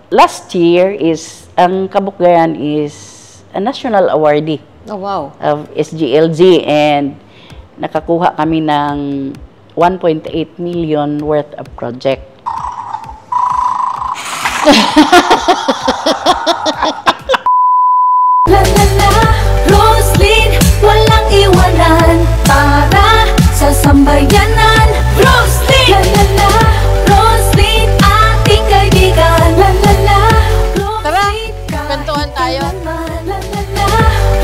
last year is, ang Kabukgayan is a national awardee Oh, wow. of SGLG, and nakakuha kami ng 1.8 million worth of project. La la la, Roslyn, walang iwanan para sa sambayanan. Roslyn, la la la, Roslyn, ating kaibigan. La la la, Tara, Roslyn, kwentuhan tayo. La la la,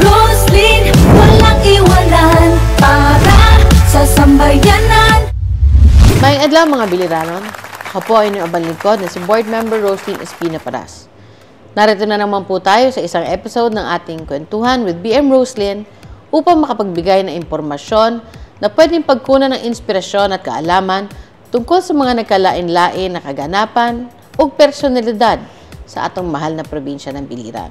Roslyn, walang iwanan para sa sambayanan. May adlaw mga biliranon. Ako po ay inyong abang lingkod na si Board Member Roslyn Espina Paras. Narito na naman po tayo sa isang episode ng ating kwentuhan with BM Roslyn upang makapagbigay ng impormasyon na pwedeng pagkunan ng inspirasyon at kaalaman tungkol sa mga nagkalain-lain na kaganapan o personalidad sa atong mahal na probinsya ng Biliran.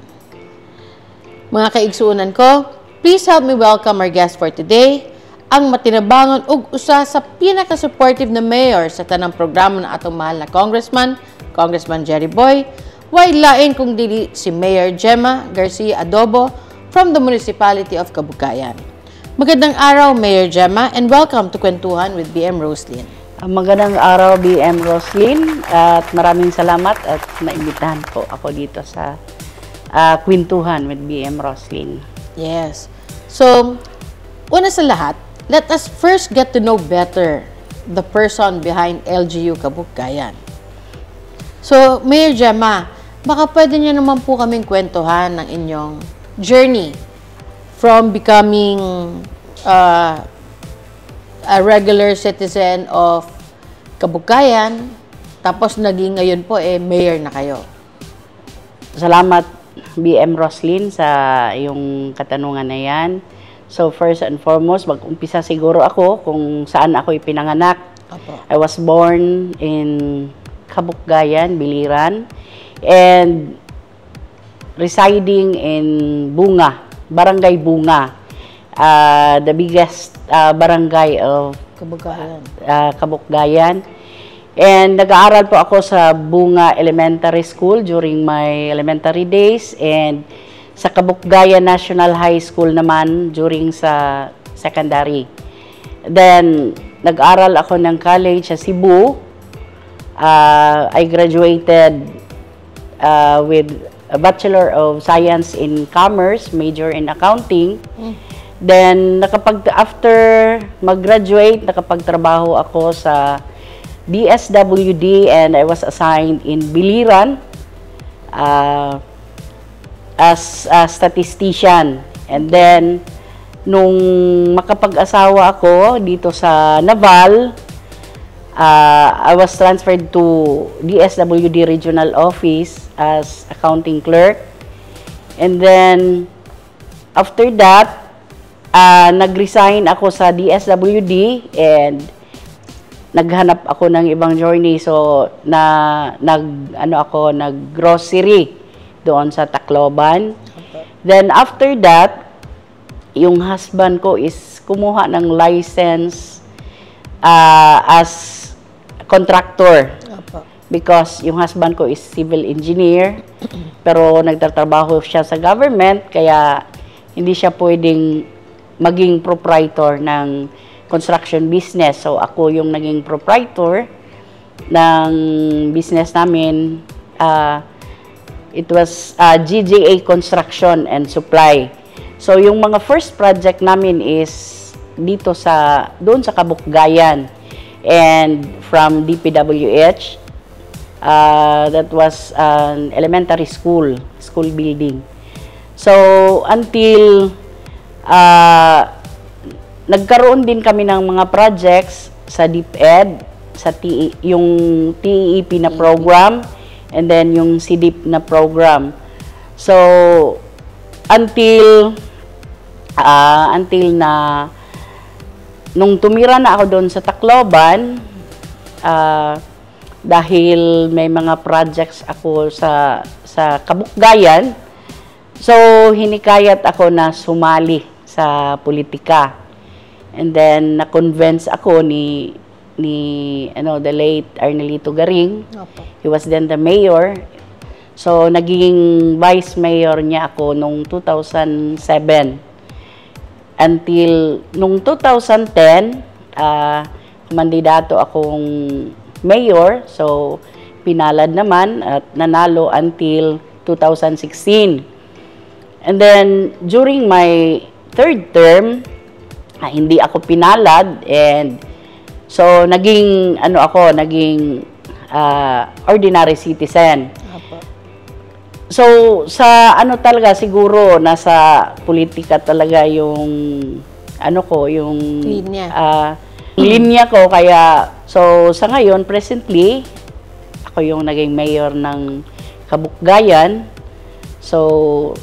Mga kaigsuunan ko, please help me welcome our guest for today, ang matinabangon ug usa sa pinaka-supportive na mayor sa tanang programa ng atong mahal na Congressman Jerry Boy, while lain kung dili si Mayor Gemma Garcia Adobo from the Municipality of Kabukgayan. Magandang araw, Mayor Gemma, and welcome to Kwentuhan with BM Roslyn. Magandang araw, BM Roslyn, at maraming salamat at naimbitahan po ako dito sa Kwentuhan with BM Roslyn. Yes. So, una sa lahat, let us first get to know better the person behind LGU Kabukgayan. So, Mayor Gemma, baka pwede niyo naman po kaming kwentuhan ng inyong journey from becoming a regular citizen of Kabukgayan, tapos naging ngayon po mayor na kayo. Salamat, BM Roslyn, sa iyong katanungan na yan. So, first and foremost, mag-umpisa siguro ako kung saan ako ipinanganak. Opo. I was born in Kabukgayan, Biliran, and residing in Bunga, Barangay Bunga, the biggest barangay of Kabukgayan. And nag-aaral po ako sa Bunga Elementary School during my elementary days, and sa Kabukgayan National High School naman during sa secondary. Then, nag-aral ako ng college sa Cebu. I graduated with a Bachelor of Science in Commerce, major in Accounting. Then, after mag-graduate, nakapagtrabaho ako sa DSWD, and I was assigned in Biliran as a statistician. And then, nung makapag-asawa ako dito sa Naval, I was transferred to DSWD Regional Office as accounting clerk. And then, after that, nag-resign ako sa DSWD and naghanap ako ng ibang journey. So, nag-grocery doon sa Tacloban. Then, after that, yung husband ko is kumuha ng license as contractor. Because yung husband ko is civil engineer, pero nagtatrabaho siya sa government, kaya hindi siya pwedeng maging proprietor ng construction business. So, ako yung naging proprietor ng business namin. It was GJA Construction and Supply. So, yung mga first project namin is dito doon sa Kabukgayan. And from DPWH, that was an elementary school building. So, until nagkaroon din kami ng mga projects sa DepEd, sa yung TEP na program, and then yung CDIP na program. So, until na nung tumira na ako doon sa Tacloban, dahil may mga projects ako sa Kabukgayan, so hinikayat ako na sumali sa politika. And then na-convince ako ni the late Arnelito Garing. He was then the mayor. So, naging vice mayor niya ako nung 2007. Until nung 2010, mandidato akong mayor. So, pinalad naman at nanalo until 2016. And then, during my third term, hindi ako pinalad. And so, naging ordinary citizen. So, sa talaga siguro nasa politika talaga yung linya ko, kaya so sa ngayon presently ako yung naging mayor ng Kabukgayan. So,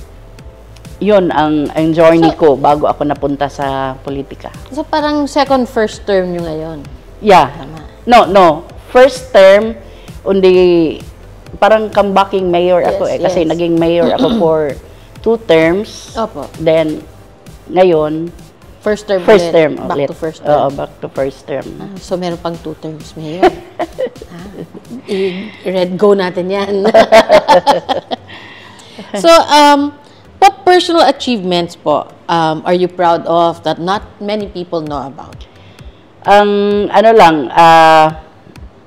yun ang journey ko bago ako napunta sa politika. So parang first term nyo ngayon? Yeah. Tama. No. First term, parang comebacking mayor ako kasi naging mayor ako for 2 terms. Opo. Then, ngayon, First term ulit. To first term. Oo, back to first term. So meron pang 2 terms mayor. Red go natin yan. So, what personal achievements po are you proud of that not many people know about?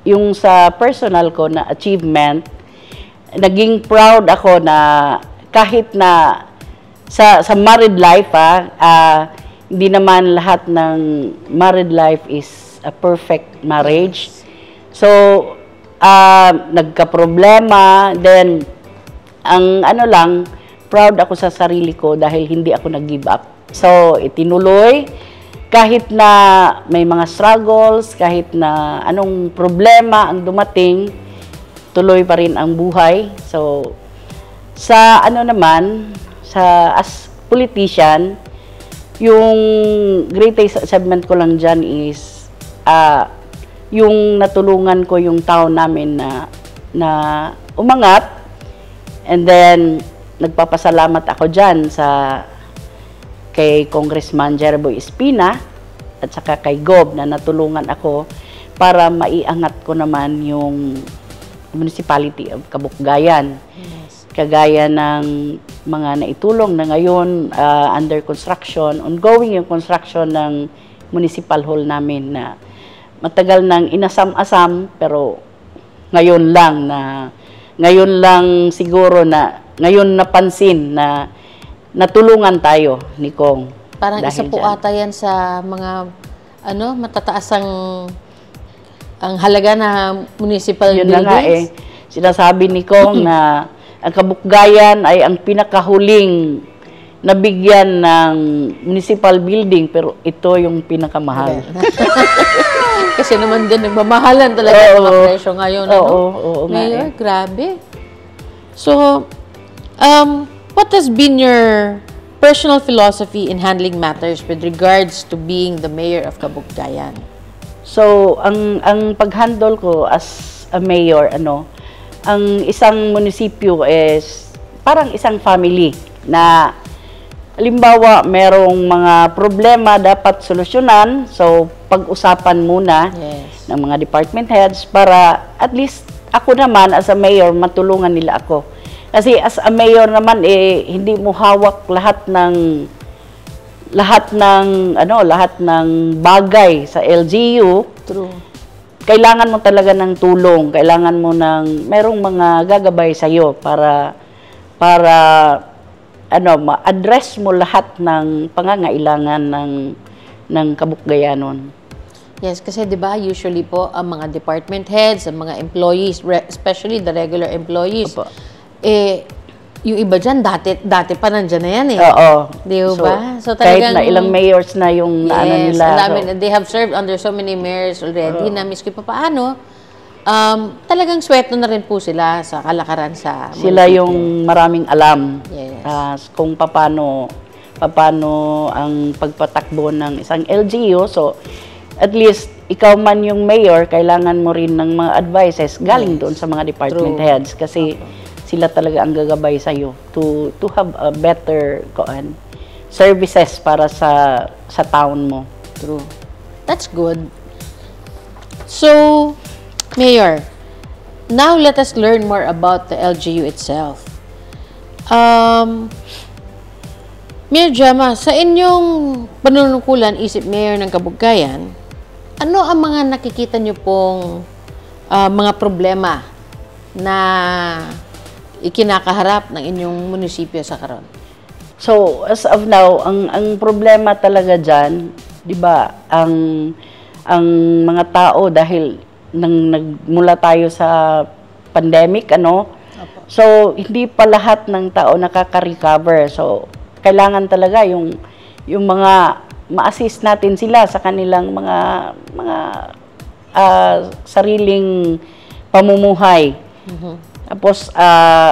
Yung sa personal ko na achievement, naging proud ako na kahit na sa married life, hindi naman lahat ng married life is a perfect marriage. So, nagka-problema, then, proud ako sa sarili ko dahil hindi ako nag-give up. So, itinuloy, kahit na may mga struggles, kahit na anong problema ang dumating, tuloy pa rin ang buhay. So, as politician, yung greatest achievement ko lang dyan is, yung natulungan ko yung tao namin na umangat, and then, nagpapasalamat ako dyan kay Congressman Jeriboy Espina at saka kay Gob na natulungan ako para maiangat ko naman yung municipality of Kabukgayan. Yes. Kagaya ng mga naitulong na ngayon under construction, ongoing yung construction ng municipal hall namin na matagal nang inasam-asam, pero ngayon lang siguro ngayon napansin na natulungan tayo ni Kong. Parang isa po ata yan sa mga matataas ang halaga na municipal yun buildings. Na nga sinasabi ni Kong na ang Kabukgayan ay ang pinakahuling nabigyan ng municipal building, pero ito yung pinakamahal. Kasi naman din nagmamahalan talaga ang mga presyo ngayon. Oo, Mayor, grabe. So, what has been your personal philosophy in handling matters with regards to being the mayor of Kabukgayan? So, ang pag-handle ko as a mayor, ang isang munisipyo is parang isang family na halimbawa merong mga problema dapat solusyonan, so pag-usapan muna ng mga department heads para at least ako naman as a mayor matulungan nila ako. Kasi as a mayor naman hindi mo hawak lahat ng bagay sa LGU. True. Kailangan mo talaga ng tulong, kailangan mo merong mga gagabay sa iyo para ma-address mo lahat ng pangangailangan ng Kabukgayanon. Yes, kasi 'di ba usually po ang mga department heads, ang mga employees, especially the regular employees, Opo. Yung iba dyan, dati pa nandyan na yan Oo. Di ba? So, kahit na ilang mayors na yung nila. They have served under so many mayors already na miski pa paano, talagang sweldo na rin po sila sa kalakaran sa sila munisipyo. Yung maraming alam kung paano ang pagpatakbo ng isang LGU. So, at least, ikaw man yung mayor, kailangan mo rin ng mga advices galing doon sa mga department heads. Kasi, sila talaga ang gagabay sa iyo to have a better services para sa town mo. True. That's good. So, Mayor, Now, let us learn more about the LGU itself. Mayor Gemma, sa inyong panunungkulan, isip Mayor ng Kabugkayan, ano ang mga nakikita niyo pong mga problema na ikinakaharap ng inyong munisipyo sa karon? So, as of now, ang problema talaga dyan, di ba, ang mga tao dahil nagmula tayo sa pandemic, so hindi pa lahat ng tao nakaka-recover. So, kailangan talaga yung mga ma-assist natin sila sa kanilang mga sariling pamumuhay. Tapos,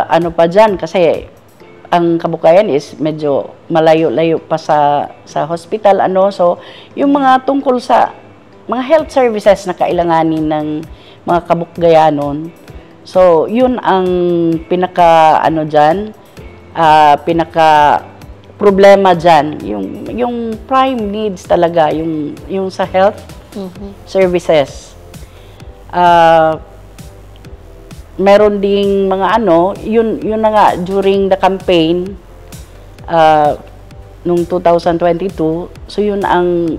ano pa dyan, kasi ang Kabugkayan is medyo malayo-layo pa sa hospital, so yung mga tungkol sa mga health services na kailanganin ng mga Kabugkayanon, so yun ang pinaka problema dyan, yung prime needs talaga, yung sa health services. Meron ding mga yun na nga, during the campaign, nung 2022, so yun ang,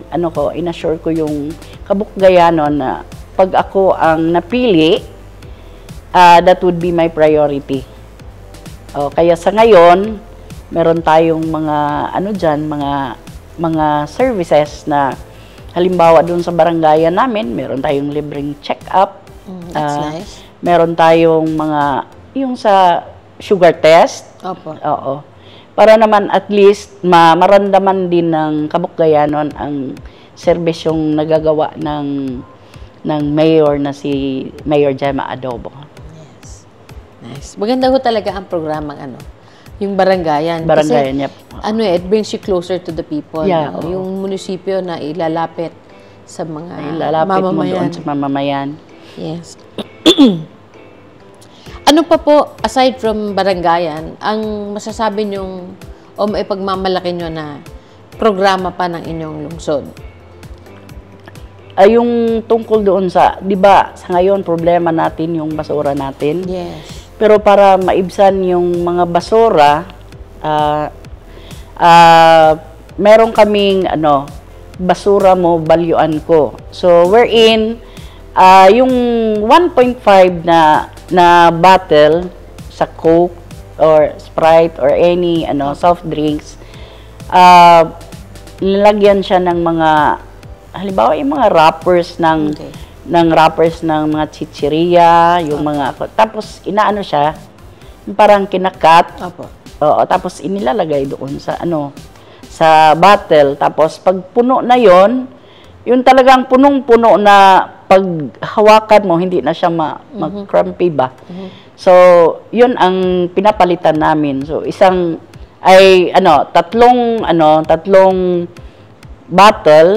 inassure ko yung Kabugkayanon na pag ako ang napili, that would be my priority. Kaya sa ngayon, meron tayong mga, mga services na, halimbawa dun sa barangayan namin, meron tayong libreng check-up. That's nice. Meron tayong mga, yung sa sugar test. Opo. Oo. Para naman at least maramdaman din ng Kabugkayanon ang serbisyong nagagawa ng mayor na si Mayor Gemma Adobo. Yes. Nice. Maganda ho talaga ang programang yung barangayan. Barangayan, yep. It brings you closer to the people. Yeah, yung munisipyo na ilalapit sa mga ilalapit mo mamamayan. doon sa mamamayan. Yes. Ano pa po, aside from barangayan, ang masasabi nyong o maipagmamalaki nyo na programa pa ng inyong lungsod? Yung tungkol doon sa, di ba, sa ngayon, problema natin yung basura natin. Yes. Pero para maibsan yung mga basura, meron kaming, basura mo, balyuan ko. So, wherein, yung 1.5 na bottle sa Coke or Sprite or any soft drinks, nilagyan siya ng mga, halimbawa yung mga wrappers ng mga chichirya, yung mga, tapos inaano siya, parang kinakat. Opo. Oo, tapos inilalagay doon sa sa bottle. Tapos pag puno na yon, yun talagang punong-puno na pag hawakan mo, hindi na siya mag-crumpy ba. So, yun ang pinapalitan namin. So, tatlong bottle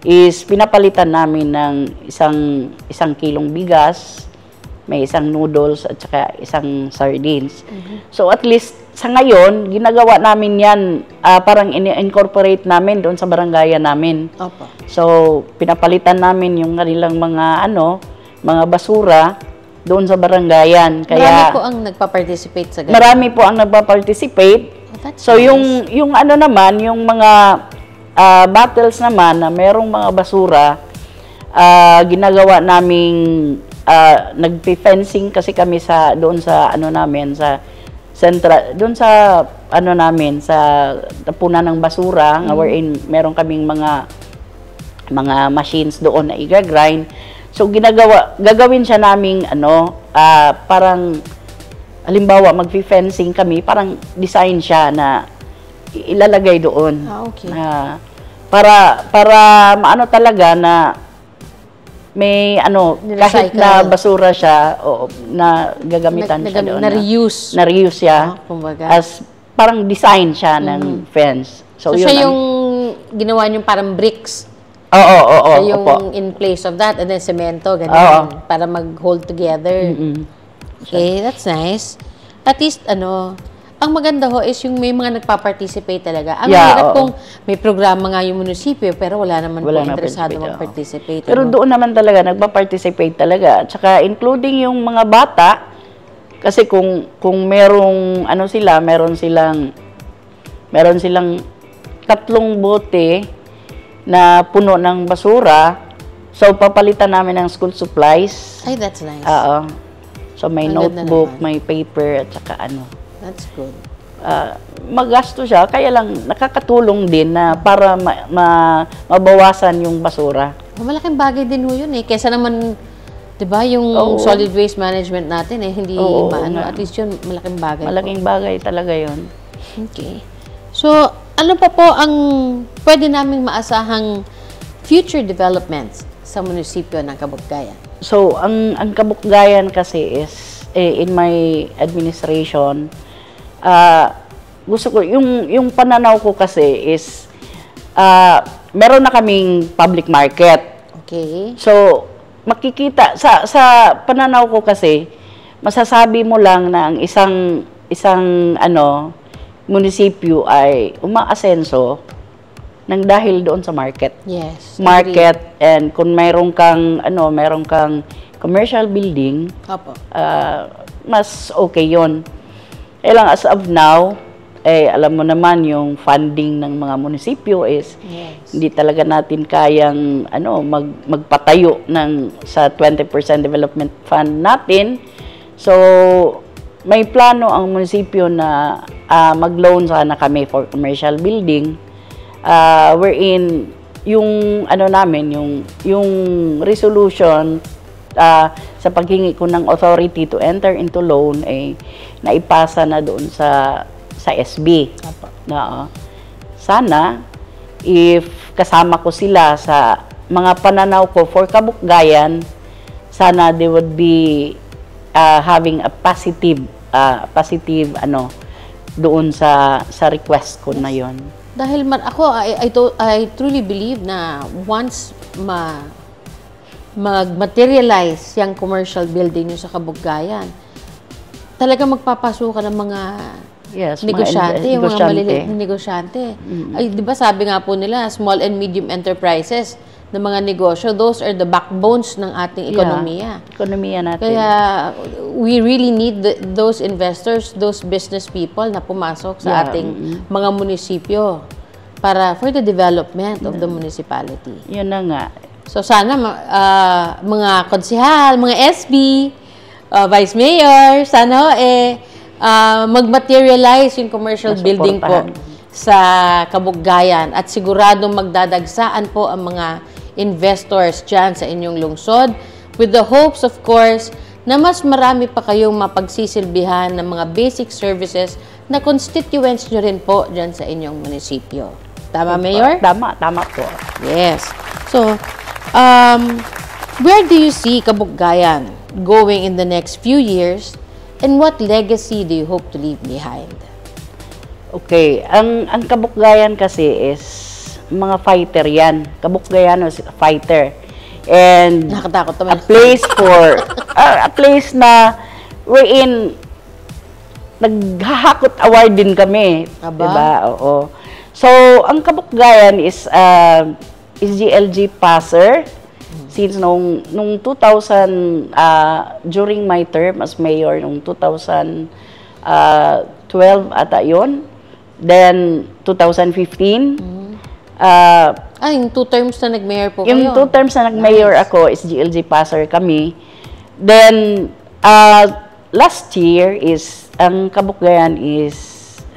is pinapalitan namin ng isang kilong bigas, may isang noodles at saka isang sardines. So, at least sa ngayon, ginagawa namin yan, parang in-incorporate namin doon sa barangayan namin. Opo. So, pinapalitan namin yung kanilang mga basura doon sa barangayan. Kaya, Marami po ang nagpa-participate sa ganyan. marami po ang nagpa-participate. That's So, nice. yung naman, yung mga bottles naman na merong mga basura, ginagawa naming, nagpe-fencing kasi kami doon sa namin, sa central, doon sa namin, sa tapunan ng basura, wherein meron kaming mga machines doon na i-grind. So gagawin siya naming parang halimbawa magfi-fencing kami, parang design siya na ilalagay doon. Okay. Para maano talaga na may kahit na basura siya, na gagamitan siya doon. Na-reuse. Na-reuse siya. Kumbaga. As parang design siya ng fence. So, siya yung ginawa niyong parang bricks. Oo. Yung in place of that, and then semento, ganyan. Para mag-hold together. Okay, that's nice. At least, ang maganda ho is yung may mga nagpa-participate talaga. Ang Yeah, hirap oo. kung may programa nga yung munisipyo pero wala naman po Wala nga interesado participate, mag-participate. Pero ano? doon naman talaga, nagpa-participate talaga. At saka including yung mga bata, kasi kung merong, ano sila, meron silang 3 bote na puno ng basura, so papalitan namin ng school supplies. Ay, that's nice. Oo. So may Ang ganda notebook, naman. may paper, at saka ano. That's good. Magasto siya, kaya lang nakakatulong din na para mabawasan yung basura. Malaking bagay din ho yun eh. Kesa naman, di ba, yung Oo. solid waste management natin eh, hindi Oo, maano. nga. At least yun, malaking bagay Malaking bagay talaga yun. po. Okay. So, ano pa po ang pwede naming maasahang future developments sa munisipyo ng Kabuggayan? So, ang Kabukgayan kasi is, in my administration, gusto ko, yung pananaw ko kasi is, meron na kaming public market. Okay. So, makikita, sa pananaw ko kasi, masasabi mo lang na ang isang munisipyo ay umaasenso nang dahil doon sa market. Yes. Market, and kung mayroon kang commercial building, Opo. mas okay yon. Lang as of now, alam mo naman yung funding ng mga munisipyo is Yes. hindi talaga natin kayang magpatayo sa 20% development fund natin. So may plano ang munisipyo na mag-loan sana kami for commercial building, wherein yung yung resolution sa paghingi ko ng authority to enter into loan naipasa na doon sa SB. Opo. Na sana if kasama ko sila sa mga pananaw ko for Kabukgayan, sana they would be having a positive doon sa request ko na yon. Dahil ako, I truly believe na once mag-materialize yung commercial building nyo sa Kabuggayan, talaga magpapasukan ng mga Yes, negosyante, yung mga negosyante. maliliit na negosyante. Ay, di ba sabi nga po nila, small and medium enterprises na mga negosyo, those are the backbones ng ating ekonomiya. Ekonomiya natin. Kaya we really need those investors, those business people na pumasok sa ating mga munisipyo para for the development of the municipality. Yun na nga. So sana mga konsehal, mga SB, vice mayor, sana mag-materialize yung commercial building po sa Kabuggayan at siguradong magdadagsaan po ang mga investors dyan sa inyong lungsod with the hopes, of course, na mas marami pa kayong mapagsisilbihan ng mga basic services na constituents nyo rin po dyan sa inyong munisipyo. Tama, Mayor? Tama po. Yes. So, where do you see Kabuggayan going in the next few years, and what legacy do you hope to leave behind? Okay, ang Kabukgayan kasi is mga fighter yan. Kabukgayan is a fighter. And Nakatakot a naman. place a place na wherein naghahakot award din kami. Aba? Diba? Oo. So, ang Kabukgayan is GLG passer since nung 2000 during my term as mayor nung 2012 ata yun. Then 2015 yung 2 terms na nag-mayor po yung kayo. 2 terms na nag-mayor ako is GLG passer kami. Then last year is ang Kabukgayan is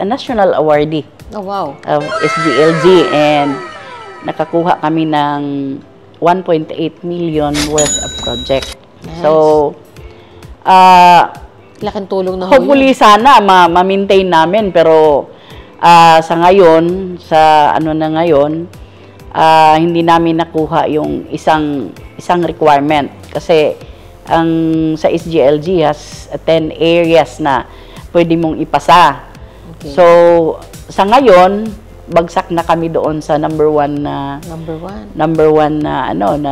a national awardee Oh, wow. of SGLG, and nakakuha kami ng 1.8 million worth of project. Nice. So, Laking tulong na ho hopefully yun. sana ma-maintain namin, pero sa ngayon, hindi namin nakuha yung isang requirement kasi ang sa SGLG has 10 areas na pwede mong ipasa. Okay. So, sa ngayon, bagsak na kami doon sa number one na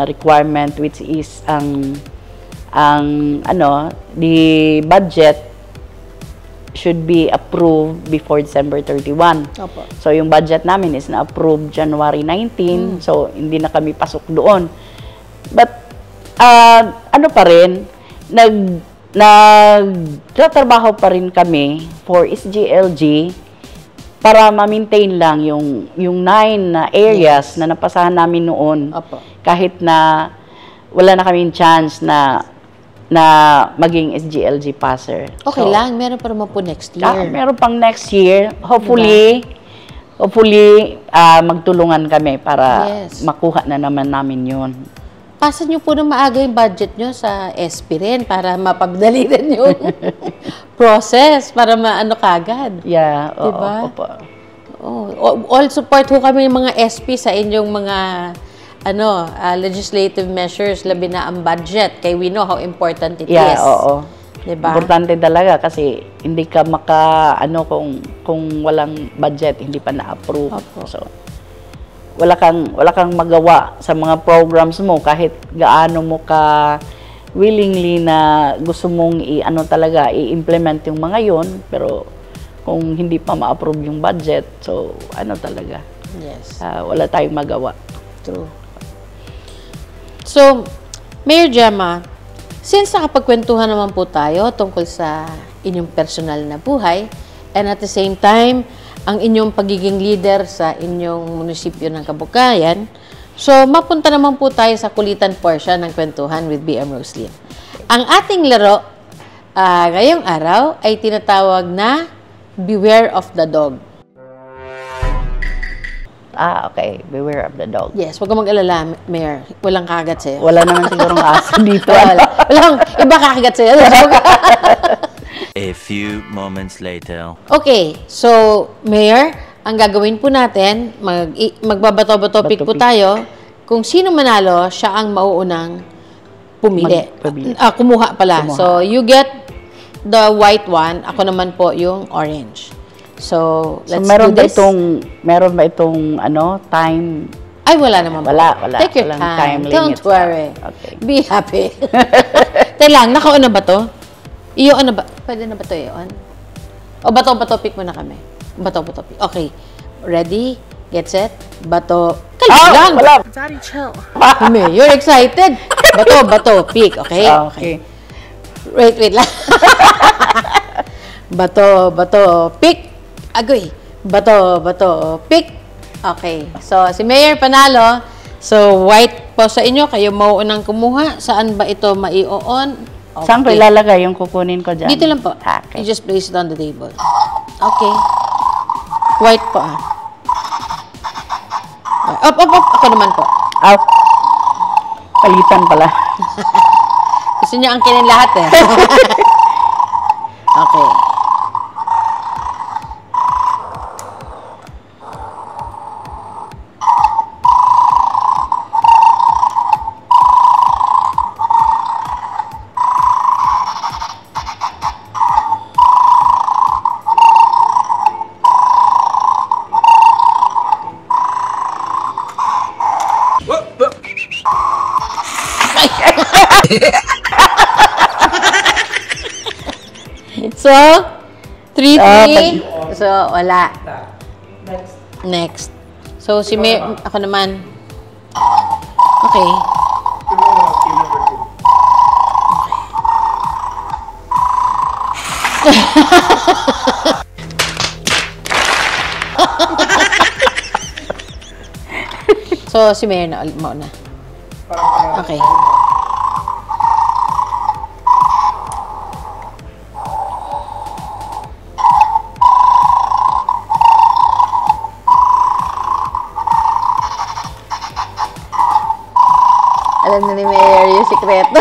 requirement, which is the budget should be approved before December 31. Opo. So, yung budget namin is na-approve January 19. So, hindi na kami pasok doon. But, ano pa rin, nagtatrabaho pa rin kami for SGLG para ma-maintain lang yung 9 na areas na napasahan namin noon. Opo. Kahit na wala na kaming chance na maging SGLG passer. Okay So, lang, meron pa naman po next year. meron pang next year. Hopefully, magtulungan kami para Yes. makuha na naman namin yun. Pasa nyo po na maaga yung budget nyo sa SP rin para mapagdali rin yung process para maano kagad. Yeah, oo, Diba? opo. All support ho kami ng mga SP sa inyong mga legislative measures, labi na ang budget. Kaya we know how important it Yeah, is. oo. Diba? Importante talaga kasi hindi ka kung walang budget, hindi pa na-approve. Opo. So, wala kang magawa sa mga programs mo kahit gaano mo ka willingly na gusto mong i-implement yung mga yon, pero kung hindi pa ma-approve yung budget, so talaga, Yes. wala tayong magawa. True. So, Mayor Gemma, since nakapagkwentuhan naman po tayo tungkol sa inyong personal na buhay, and at the same time, ang inyong pagiging leader sa inyong munisipyo ng Kabugkayan, so mapunta naman po tayo sa kulitan portion ng kwentuhan with BM Roslyn. Ang ating laro ngayong araw ay tinatawag na Beware of the Dog. Okay. Beware of the dog. Yes, huwag kang mag-alala, Mayor. Walang kagat sa'yo. Wala naman sigurong aso dito. Walang iba kakagat sa'yo. A few moments later. Okay, so, Mayor, ang gagawin po natin, magbabato-bato pick po Bato-pick. tayo. Kung sino manalo, siya ang mauunang pumili. Magpabili. Kumuha pala. Kumuha. So, you get the white one. Ako naman po yung orange. So, So, let's meron do ba this. meron ba itong time? Ay, wala naman po. Wala. Take your Walang time. time Don't limit. worry. Okay. Be happy. Teka lang, nakauna ba to? I-on na ba? Pwede na ba to i-on? O bato-bato pick muna kami. Bato-bato pick. Okay. Ready? Get set? Bato. Kalma lang. Wala. Daddy, chill. You're excited. Bato-bato pick. Okay? Okay. Wait lang. Bato-bato pick. Agoy. Bato-bato pick. Okay. So, si Mayor panalo. So, white po sa inyo. Kayo mauunang kumuha. Saan ba ito mai-on? Okay. Saan ko ilalagay yung kukunin ko dyan? Dito lang po. Okay. You just place it on the table. Okay. White po Up. Ako naman po. Out. Palitan pala. Gusto niya ang kinin lahat eh. Okay. So, 3-3. So, wala. Next. So, si Mayor, ako naman. Okay. So, si Mayor na mauna. Okay. Alam na ni Mayor yung sikreto.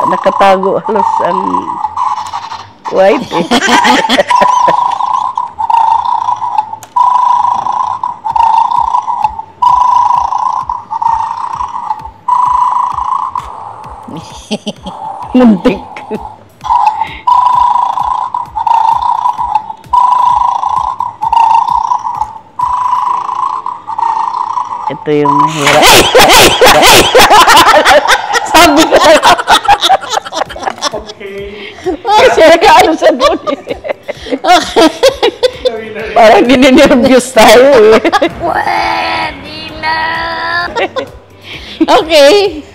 Nakatago halos ang white eh. Muntik. Ito yung mahirap. Sabi ko na. Kasi nag-ano sa doon eh. Parang nininervyos tayo eh. Okay.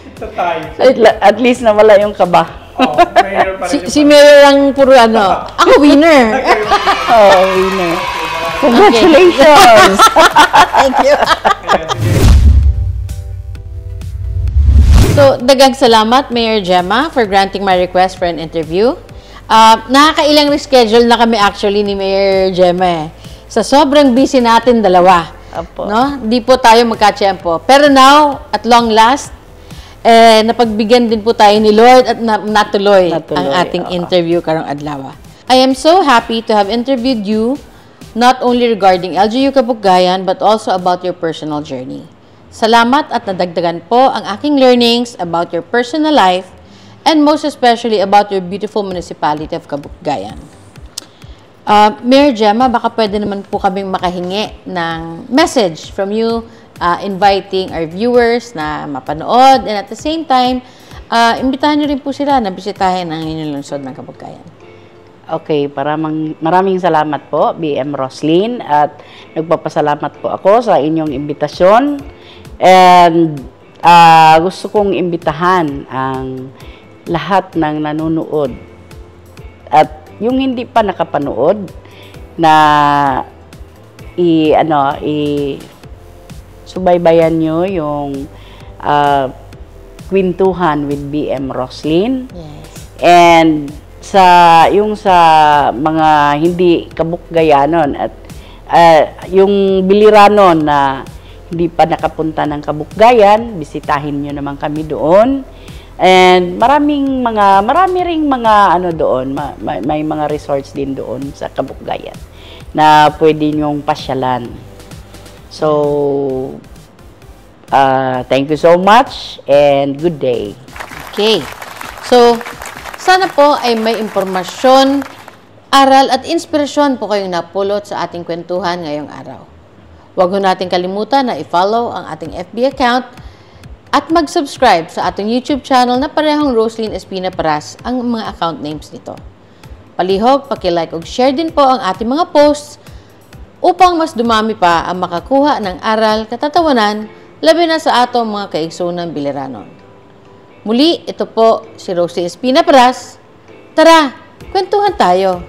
At least nawala yung kaba. Si Mayor ang puro ano. Ako winner. Oh, winner. Congratulations! Thank you. So, dagang salamat, Mayor Gemma, for granting my request for an interview. Nakakailang reschedule na kami actually ni Mayor Gemma eh. Sa sobrang busy natin dalawa. Apo. No? Di po tayo magka-tiyempo. Pero now, at long last, napagbigyan din po tayo ni Lord at natuloy ang ating interview karong adlaw. I am so happy to have interviewed you not only regarding LGU Kabukgayan but also about your personal journey. Salamat at nadagdagan po ang aking learnings about your personal life and most especially about your beautiful municipality of Kabukgayan. Mayor Gemma, baka pwede naman po kaming makahingi ng message from you inviting our viewers na mapanood and at the same time, imbitahan nyo rin po sila na bisitahin ang inyong lungsod ng Kabukgayan. Okay, maraming salamat po, BM Roslyn, at nagpapasalamat po ako sa inyong imbitasyon. And gusto kong imbitahan ang lahat ng nanonood at yung hindi pa nakapanood na subaybayan nyo yung Kwentuhan with BM Roslyn. Yes. And sa mga hindi kabukgayanon at yung biliranon na hindi pa nakapunta ng Kabukgayan, bisitahin nyo naman kami doon. And marami ring mga doon, may mga resorts din doon sa Kabukgayan na pwede nyong pasyalan. So, thank you so much and good day. Okay. So, sana po ay may impormasyon, aral at inspirasyon po kayong napulot sa ating kwentuhan ngayong araw. Huwag ho natin kalimutan na i-follow ang ating FB account at mag-subscribe sa ating YouTube channel na parehong Roslyn Espina Paras ang mga account names nito. Palihog, paki-like o share din po ang ating mga posts upang mas dumami pa ang makakuha ng aral, katatawanan, labi na sa atong mga kaigsunang biliranon. Muli, ito po si Roslyn Espina Paras. Tara, kwentuhan tayo!